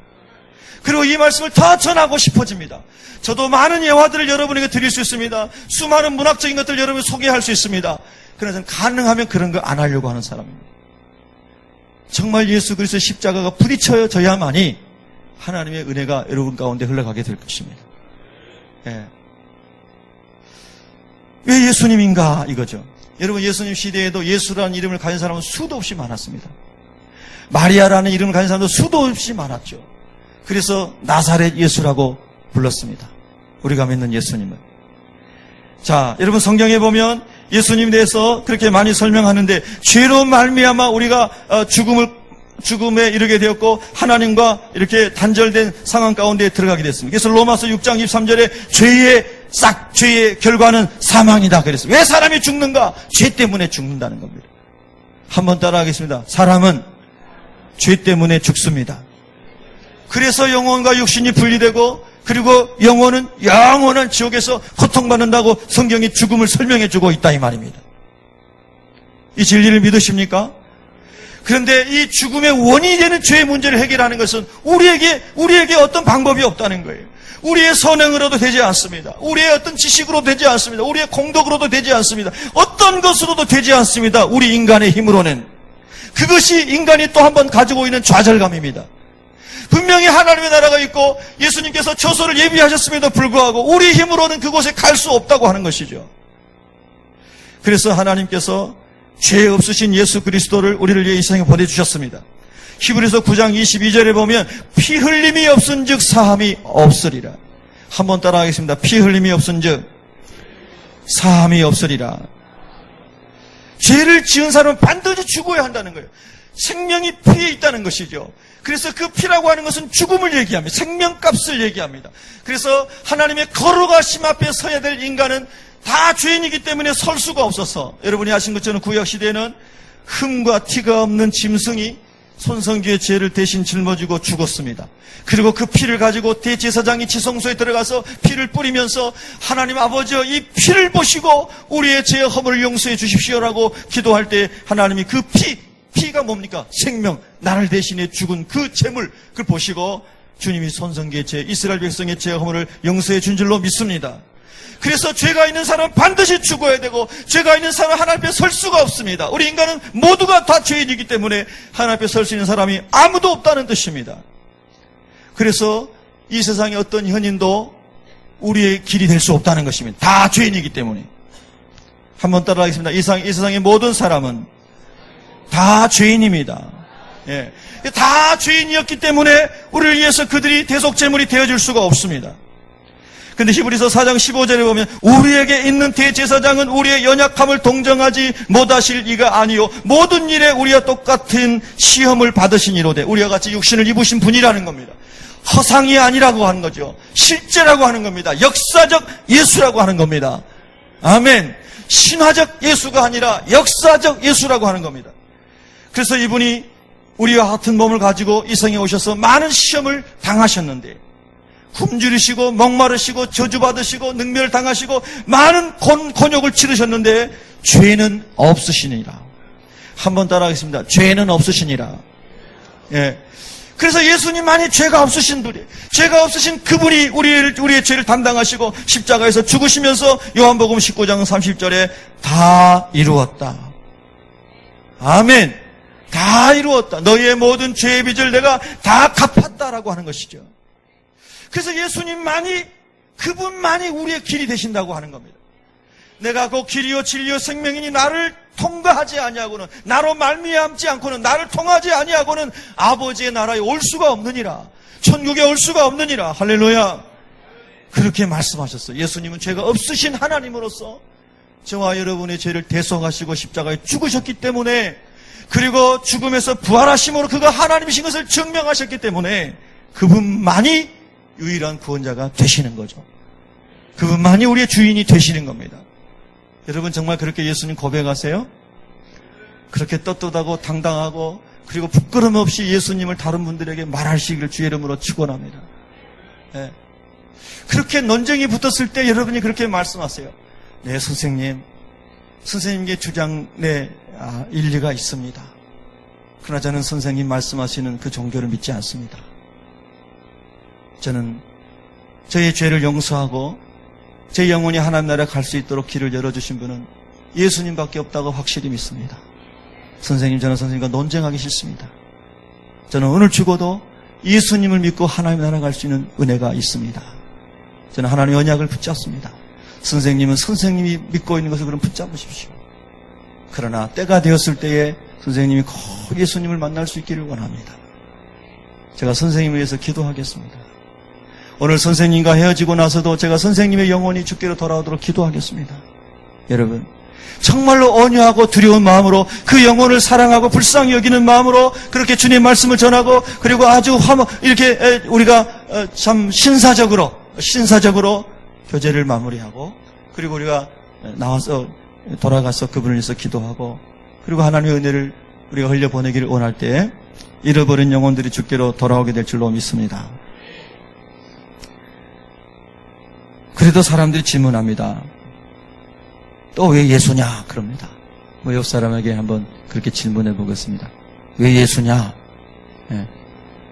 S1: 그리고 이 말씀을 더 전하고 싶어집니다. 저도 많은 예화들을 여러분에게 드릴 수 있습니다. 수많은 문학적인 것들을 여러분에게 소개할 수 있습니다. 그러나 저는 가능하면 그런 거 안 하려고 하는 사람입니다. 정말 예수 그리스도의 십자가가 부딪혀져야만이 하나님의 은혜가 여러분 가운데 흘러가게 될 것입니다. 예. 왜 예수님인가 이거죠. 여러분, 예수님 시대에도 예수라는 이름을 가진 사람은 수도 없이 많았습니다. 마리아라는 이름을 가진 사람도 수도 없이 많았죠. 그래서 나사렛 예수라고 불렀습니다. 우리가 믿는 예수님은. 자, 여러분 성경에 보면 예수님에 대해서 그렇게 많이 설명하는데 죄로 말미암아 우리가 죽음에 이르게 되었고 하나님과 이렇게 단절된 상황 가운데 들어가게 됐습니다. 그래서 로마서 6장 23절에 죄의 결과는 사망이다 그랬습니다. 왜 사람이 죽는가? 죄 때문에 죽는다는 겁니다. 한번 따라하겠습니다. 사람은 죄 때문에 죽습니다. 그래서 영혼과 육신이 분리되고 그리고 영혼은 영원한 지옥에서 고통받는다고 성경이 죽음을 설명해주고 있다 이 말입니다. 이 진리를 믿으십니까? 그런데 이 죽음의 원인이 되는 죄의 문제를 해결하는 것은 우리에게 어떤 방법이 없다는 거예요. 우리의 선행으로도 되지 않습니다. 우리의 어떤 지식으로도 되지 않습니다. 우리의 공덕으로도 되지 않습니다. 어떤 것으로도 되지 않습니다. 우리 인간의 힘으로는. 그것이 인간이 또 한 번 가지고 있는 좌절감입니다. 분명히 하나님의 나라가 있고 예수님께서 처소를 예비하셨음에도 불구하고 우리 힘으로는 그곳에 갈 수 없다고 하는 것이죠. 그래서 하나님께서 죄 없으신 예수 그리스도를 우리를 위해 이 세상에 보내주셨습니다. 히브리서 9장 22절에 보면 피 흘림이 없은즉 사함이 없으리라. 한번 따라하겠습니다. 피 흘림이 없은즉 사함이 없으리라. 죄를 지은 사람은 반드시 죽어야 한다는 거예요. 생명이 피에 있다는 것이죠. 그래서 그 피라고 하는 것은 죽음을 얘기합니다. 생명값을 얘기합니다. 그래서 하나님의 거룩하심 앞에 서야 될 인간은 다 죄인이기 때문에 설 수가 없어서 여러분이 아신 것처럼 구약시대에는 흠과 티가 없는 짐승이 손성귀의 죄를 대신 짊어지고 죽었습니다. 그리고 그 피를 가지고 대제사장이 지성소에 들어가서 피를 뿌리면서 하나님 아버지여 이 피를 보시고 우리의 죄 허물을 용서해 주십시오라고 기도할 때 하나님이 그 피가 뭡니까? 생명, 나를 대신해 죽은 그 재물, 그걸 보시고 주님이 손성귀의 죄, 이스라엘 백성의 죄 허물을 용서해 준 줄로 믿습니다. 그래서 죄가 있는 사람은 반드시 죽어야 되고 죄가 있는 사람은 하나님 앞에 설 수가 없습니다. 우리 인간은 모두가 다 죄인이기 때문에 하나님 앞에 설 수 있는 사람이 아무도 없다는 뜻입니다. 그래서 이 세상의 어떤 현인도 우리의 길이 될 수 없다는 것입니다. 다 죄인이기 때문에. 한번 따라하겠습니다. 이 세상의 모든 사람은 다 죄인입니다. 예. 다 죄인이었기 때문에 우리를 위해서 그들이 대속제물이 되어줄 수가 없습니다. 근데 히브리서 4장 15절에 보면 우리에게 있는 대제사장은 우리의 연약함을 동정하지 못하실 이가 아니요 모든 일에 우리와 똑같은 시험을 받으시니로되 우리와 같이 육신을 입으신 분이라는 겁니다. 허상이 아니라고 하는 거죠. 실제라고 하는 겁니다. 역사적 예수라고 하는 겁니다. 아멘. 신화적 예수가 아니라 역사적 예수라고 하는 겁니다. 그래서 이분이 우리와 같은 몸을 가지고 이 성에 오셔서 많은 시험을 당하셨는데, 굶주리시고 목마르시고 저주받으시고 능멸당하시고 많은 곤욕을 치르셨는데 죄는 없으시니라. 한번 따라하겠습니다. 죄는 없으시니라. 예. 그래서 예수님만이 죄가 없으신 분이, 죄가 없으신 그분이 우리의 죄를 담당하시고 십자가에서 죽으시면서 요한복음 19장 30절에 다 이루었다. 아멘. 다 이루었다. 너희의 모든 죄의 빚을 내가 다 갚았다라고 하는 것이죠. 그래서 예수님만이, 그분만이 우리의 길이 되신다고 하는 겁니다. 내가 그 길이요 진리요 생명이니 나를 통과하지 아니하고는, 나로 말미암지 않고는, 나를 통하지 아니하고는 아버지의 나라에 올 수가 없느니라. 천국에 올 수가 없느니라. 할렐루야. 그렇게 말씀하셨어요. 예수님은 죄가 없으신 하나님으로서 저와 여러분의 죄를 대속하시고 십자가에 죽으셨기 때문에, 그리고 죽음에서 부활하심으로 그가 하나님이신 것을 증명하셨기 때문에 그분만이 유일한 구원자가 되시는 거죠. 그분만이 우리의 주인이 되시는 겁니다. 여러분 정말 그렇게 예수님 고백하세요? 그렇게 떳떳하고 당당하고 그리고 부끄럼 없이 예수님을 다른 분들에게 말하시기를 주의 이름으로 축원합니다. 네. 그렇게 논쟁이 붙었을 때 여러분이 그렇게 말씀하세요. 네, 선생님께 주장에 일리가 있습니다. 그러나 저는 선생님 말씀하시는 그 종교를 믿지 않습니다. 저는 저의 죄를 용서하고 제 영혼이 하나님 나라에 갈 수 있도록 길을 열어주신 분은 예수님밖에 없다고 확실히 믿습니다. 선생님, 저는 선생님과 논쟁하기 싫습니다. 저는 오늘 죽어도 예수님을 믿고 하나님 나라 갈 수 있는 은혜가 있습니다. 저는 하나님의 언약을 붙잡습니다. 선생님은 선생님이 믿고 있는 것을 그럼 붙잡으십시오. 그러나 때가 되었을 때에 선생님이 꼭 예수님을 만날 수 있기를 원합니다. 제가 선생님을 위해서 기도하겠습니다. 오늘 선생님과 헤어지고 나서도 제가 선생님의 영혼이 주께로 돌아오도록 기도하겠습니다. 여러분, 정말로 온유하고 두려운 마음으로 그 영혼을 사랑하고 불쌍히 여기는 마음으로 그렇게 주님 말씀을 전하고, 그리고 아주 이렇게 우리가 참 신사적으로 교제를 마무리하고, 그리고 우리가 돌아가서 그분을 위해서 기도하고, 그리고 하나님의 은혜를 우리가 흘려보내기를 원할 때 잃어버린 영혼들이 주께로 돌아오게 될 줄로 믿습니다. 그래도 사람들이 질문합니다. 또 왜 예수냐? 그럽니다. 옆 사람에게 한번 그렇게 질문해 보겠습니다. 왜 예수냐?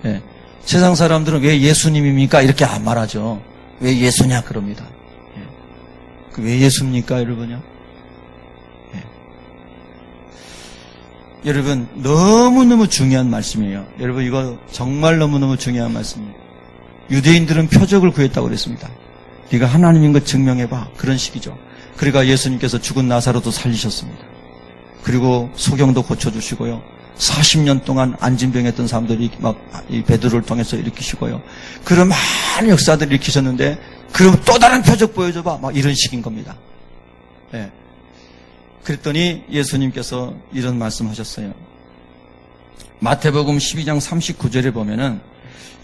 S1: 예. 세상 사람들은 왜 예수님입니까? 이렇게 안 말하죠. 왜 예수냐? 그럽니다. 예. 왜 예수입니까? 여러분요? 예. 여러분, 너무너무 중요한 말씀이에요. 여러분, 이거 정말 너무너무 중요한 말씀이에요. 유대인들은 표적을 구했다고 그랬습니다. 네가 하나님인 것 증명해봐. 그런 식이죠. 그러니까 예수님께서 죽은 나사로도 살리셨습니다. 그리고 소경도 고쳐주시고요. 40년 동안 안진병했던 사람들이 막 이 베드로를 통해서 일으키시고요. 그런 많은 역사들을 일으키셨는데, 그럼 또 다른 표적 보여줘봐. 막 이런 식인 겁니다. 예. 그랬더니 예수님께서 이런 말씀하셨어요. 마태복음 12장 39절에 보면은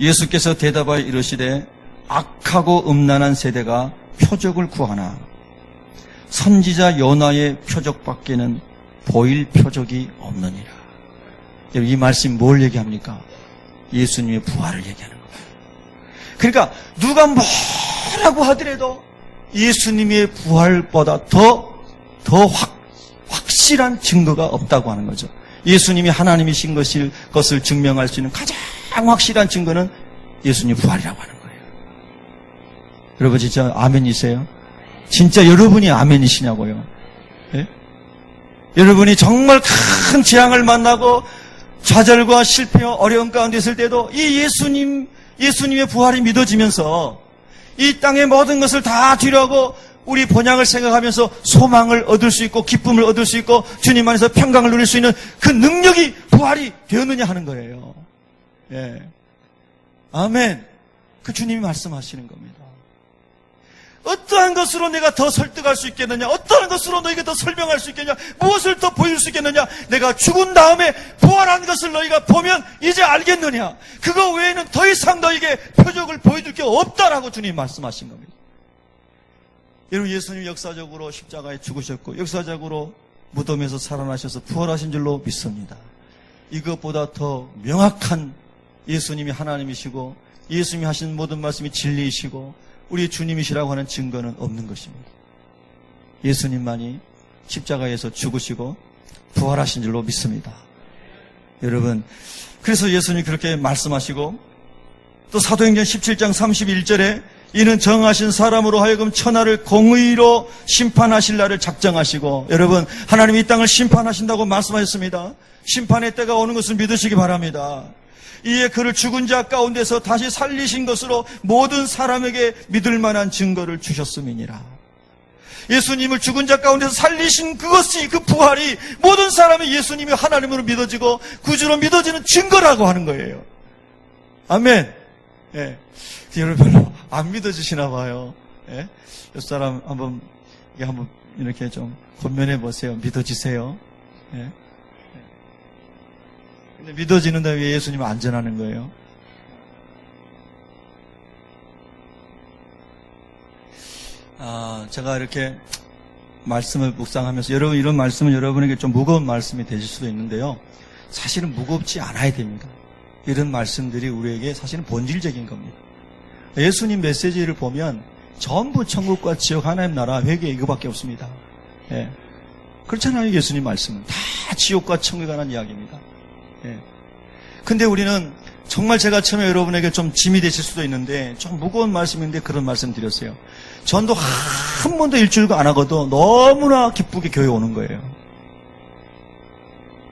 S1: 예수께서 대답하여 이르시되 악하고 음란한 세대가 표적을 구하나 선지자 요나의 표적밖에는 보일 표적이 없느니라. 이 말씀이 뭘 얘기합니까? 예수님의 부활을 얘기하는 거예요. 그러니까 누가 뭐라고 하더라도 예수님의 부활보다 더 확실한 증거가 없다고 하는 거죠. 예수님이 하나님이신 것을 증명할 수 있는 가장 확실한 증거는 예수님 부활이라고 하는 거예요. 여러분 진짜 아멘이세요? 진짜 여러분이 아멘이시냐고요? 예? 여러분이 정말 큰 재앙을 만나고 좌절과 실패와 어려움 가운데 있을 때도 이 예수님의 부활이 믿어지면서 이 땅의 모든 것을 다 뒤로하고 우리 본향을 생각하면서 소망을 얻을 수 있고 기쁨을 얻을 수 있고 주님 안에서 평강을 누릴 수 있는 그 능력이 부활이 되었느냐 하는 거예요. 예. 아멘. 그 주님이 말씀하시는 겁니다. 어떠한 것으로 내가 더 설득할 수 있겠느냐? 어떠한 것으로 너희가 더 설명할 수 있겠느냐? 무엇을 더 보여줄 수 있겠느냐? 내가 죽은 다음에 부활한 것을 너희가 보면 이제 알겠느냐? 그거 외에는 더 이상 너희에게 표적을 보여줄 게 없다라고 주님 말씀하신 겁니다. 여러분, 예수님 역사적으로 십자가에 죽으셨고 역사적으로 무덤에서 살아나셔서 부활하신 줄로 믿습니다. 이것보다 더 명확한 예수님이 하나님이시고 예수님이 하신 모든 말씀이 진리이시고 우리 주님이시라고 하는 증거는 없는 것입니다. 예수님만이 십자가에서 죽으시고 부활하신 줄로 믿습니다. 여러분, 그래서 예수님이 그렇게 말씀하시고 또 사도행전 17장 31절에 이는 정하신 사람으로 하여금 천하를 공의로 심판하실 날을 작정하시고, 여러분, 하나님이 이 땅을 심판하신다고 말씀하셨습니다. 심판의 때가 오는 것을 믿으시기 바랍니다. 이에 그를 죽은 자 가운데서 다시 살리신 것으로 모든 사람에게 믿을 만한 증거를 주셨음이니라. 예수님을 죽은 자 가운데서 살리신 그것이, 그 부활이 모든 사람이 예수님이 하나님으로 믿어지고 구주로 믿어지는 증거라고 하는 거예요. 아멘. 예. 여러분 별로 안 믿어지시나 봐요. 예? 옆 사람 한번 이렇게 좀 권면해 보세요. 믿어지세요. 예? 근데 믿어지는데 왜 예수님은 안전하는 거예요? 제가 이렇게 말씀을 묵상하면서 여러분, 이런 말씀은 여러분에게 좀 무거운 말씀이 되실 수도 있는데요. 사실은 무겁지 않아야 됩니다. 이런 말씀들이 우리에게 사실은 본질적인 겁니다. 예수님 메시지를 보면 전부 천국과 지옥, 하나님 나라, 회개 이거밖에 없습니다. 예. 그렇잖아요. 예수님 말씀은 다 지옥과 천국에 관한 이야기입니다. 예. 근데 우리는 정말 제가 처음에 여러분에게 좀 짐이 되실 수도 있는데 좀 무거운 말씀인데 그런 말씀 드렸어요. 전도 한 번도 일주일도 안 하고도 너무나 기쁘게 교회 오는 거예요.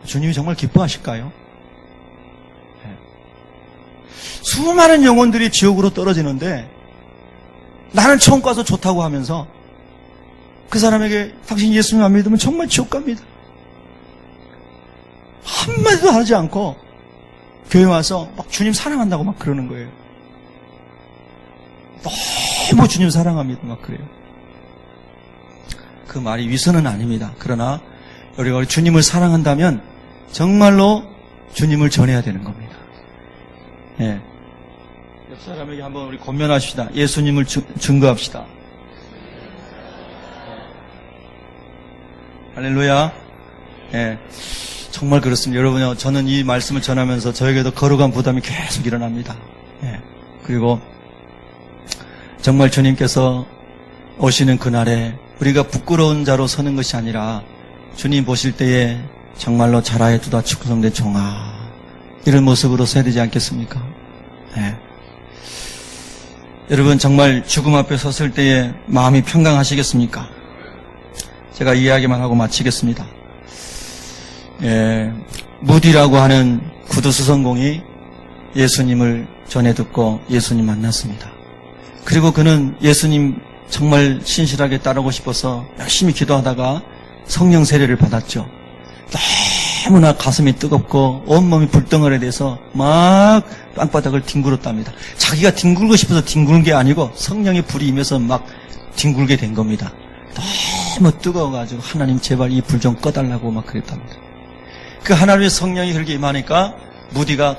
S1: 주님이 정말 기뻐하실까요? 수많은 영혼들이 지옥으로 떨어지는데 나는 천국 가서 좋다고 하면서 그 사람에게 당신 예수님 안 믿으면 정말 지옥 갑니다. 한마디도 하지 않고 교회 와서 막 주님 사랑한다고 막 그러는 거예요. 너무 주님 사랑합니다. 막 그래요. 그 말이 위선은 아닙니다. 그러나 우리가 주님을 사랑한다면 정말로 주님을 전해야 되는 겁니다. 예. 옆 사람에게 한번 우리 권면합시다. 예수님을 증거합시다. 할렐루야. 예. 정말 그렇습니다. 여러분, 저는 이 말씀을 전하면서 저에게도 거룩한 부담이 계속 일어납니다. 예. 그리고 정말 주님께서 오시는 그날에 우리가 부끄러운 자로 서는 것이 아니라 주님 보실 때에 정말로 자라에 두다 축성된 종아, 이런 모습으로 서야 되지 않겠습니까? 예. 여러분, 정말 죽음 앞에 섰을 때에 마음이 평강하시겠습니까? 제가 이야기만 하고 마치겠습니다. 예, 무디라고 하는 구두수성공이 예수님을 전해 듣고 예수님 만났습니다. 그리고 그는 예수님 정말 신실하게 따르고 싶어서 열심히 기도하다가 성령 세례를 받았죠. 너무나 가슴이 뜨겁고 온몸이 불덩어리에 대해서 막 땅바닥을 뒹굴었답니다. 자기가 뒹굴고 싶어서 뒹굴은 게 아니고 성령의 불이 임해서 막 뒹굴게 된 겁니다. 너무 뜨거워가지고 하나님 제발 이 불 좀 꺼달라고 막 그랬답니다. 그 하나님의 성령이 그렇게 임하니까 무디가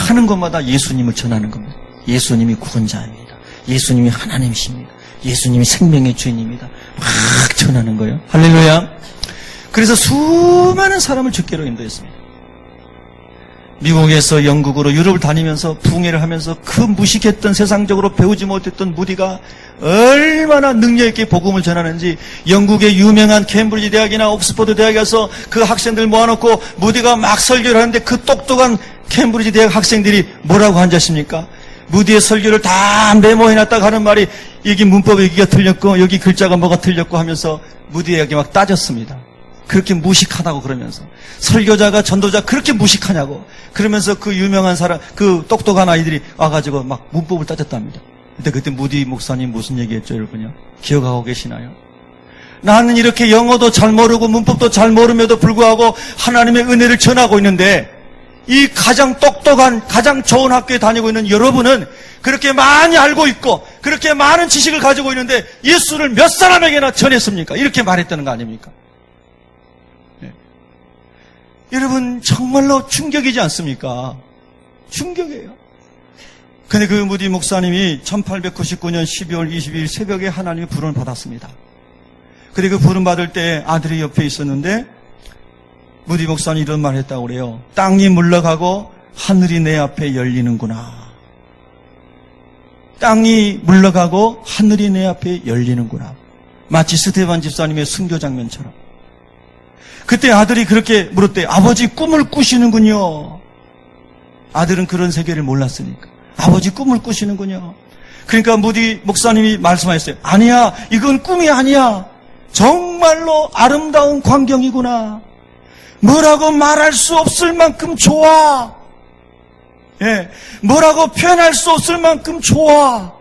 S1: 가는 곳마다 예수님을 전하는 겁니다. 예수님이 구원자입니다. 예수님이 하나님이십니다. 예수님이 생명의 주인입니다. 막 전하는 거예요. 할렐루야. 그래서 수많은 사람을 죽게로 인도했습니다. 미국에서 영국으로 유럽을 다니면서 붕해를 하면서 그 무식했던 세상적으로 배우지 못했던 무디가 얼마나 능력 있게 복음을 전하는지 영국의 유명한 캠브리지 대학이나 옥스퍼드 대학에 가서 그 학생들 모아놓고 무디가 막 설교를 하는데 그 똑똑한 캠브리지 대학 학생들이 뭐라고 한지 아십니까? 무디의 설교를 다 메모해놨다가 하는 말이 여기 문법 여기가 틀렸고 여기 글자가 뭐가 틀렸고 하면서 무디에게 막 따졌습니다. 그렇게 무식하다고 그러면서 설교자가 전도자 그렇게 무식하냐고 그러면서 그 유명한 사람 그 똑똑한 아이들이 와가지고 막 문법을 따졌답니다. 근데 그때 무디 목사님 무슨 얘기했죠 여러분요? 기억하고 계시나요? 나는 이렇게 영어도 잘 모르고 문법도 잘 모름에도 불구하고 하나님의 은혜를 전하고 있는데 이 가장 똑똑한 가장 좋은 학교에 다니고 있는 여러분은 그렇게 많이 알고 있고 그렇게 많은 지식을 가지고 있는데 예수를 몇 사람에게나 전했습니까? 이렇게 말했다는 거 아닙니까? 여러분 정말로 충격이지 않습니까? 충격이에요. 근데 그 무디 목사님이 1899년 12월 22일 새벽에 하나님의 부름을 받았습니다. 근데 그 부름 받을 때 아들이 옆에 있었는데 무디 목사님이 이런 말을 했다고 그래요. 땅이 물러가고 하늘이 내 앞에 열리는구나. 땅이 물러가고 하늘이 내 앞에 열리는구나. 마치 스테반 집사님의 순교 장면처럼. 그때 아들이 그렇게 물었대요. 아버지 꿈을 꾸시는군요. 아들은 그런 세계를 몰랐으니까. 아버지 꿈을 꾸시는군요. 그러니까 무디 목사님이 말씀하셨어요. 아니야, 이건 꿈이 아니야. 정말로 아름다운 광경이구나. 뭐라고 말할 수 없을 만큼 좋아. 예, 뭐라고 표현할 수 없을 만큼 좋아.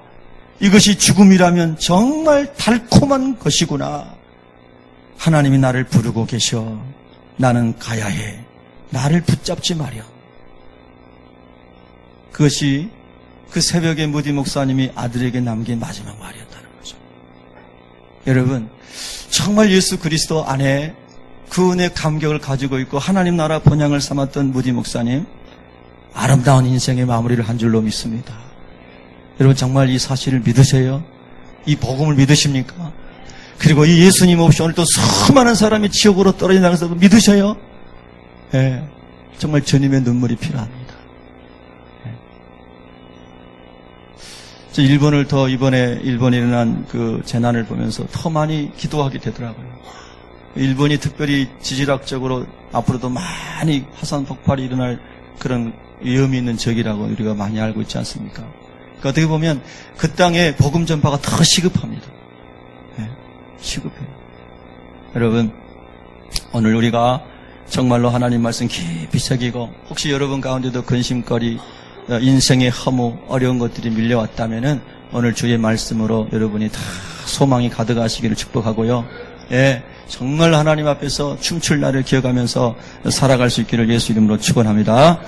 S1: 이것이 죽음이라면 정말 달콤한 것이구나. 하나님이 나를 부르고 계셔. 나는 가야 해. 나를 붙잡지 마렴. 그것이 그 새벽에 무디 목사님이 아들에게 남긴 마지막 말이었다는 거죠. 여러분, 정말 예수 그리스도 안에 그 은혜 감격을 가지고 있고 하나님 나라 본향을 삼았던 무디 목사님, 아름다운 인생의 마무리를 한 줄로 믿습니다. 여러분 정말 이 사실을 믿으세요? 이 복음을 믿으십니까? 그리고 이 예수님 없이 오늘 또 수많은 사람이 지옥으로 떨어진다는 것도 믿으셔요? 예, 정말 주님의 눈물이 필요합니다. 저 이번에 일본에 일어난 그 재난을 보면서 더 많이 기도하게 되더라고요. 일본이 특별히 지질학적으로 앞으로도 많이 화산 폭발이 일어날 그런 위험이 있는 지역이라고 우리가 많이 알고 있지 않습니까? 그러니까 어떻게 보면 그 땅에 복음 전파가 더 시급합니다. 네, 시급해요. 여러분, 오늘 우리가 정말로 하나님 말씀 깊이 새기고 혹시 여러분 가운데도 근심거리, 인생의 허무, 어려운 것들이 밀려왔다면은 오늘 주의 말씀으로 여러분이 다 소망이 가득하시기를 축복하고요. 예, 정말 하나님 앞에서 춤출 날을 기억하면서 살아갈 수 있기를 예수 이름으로 축원합니다.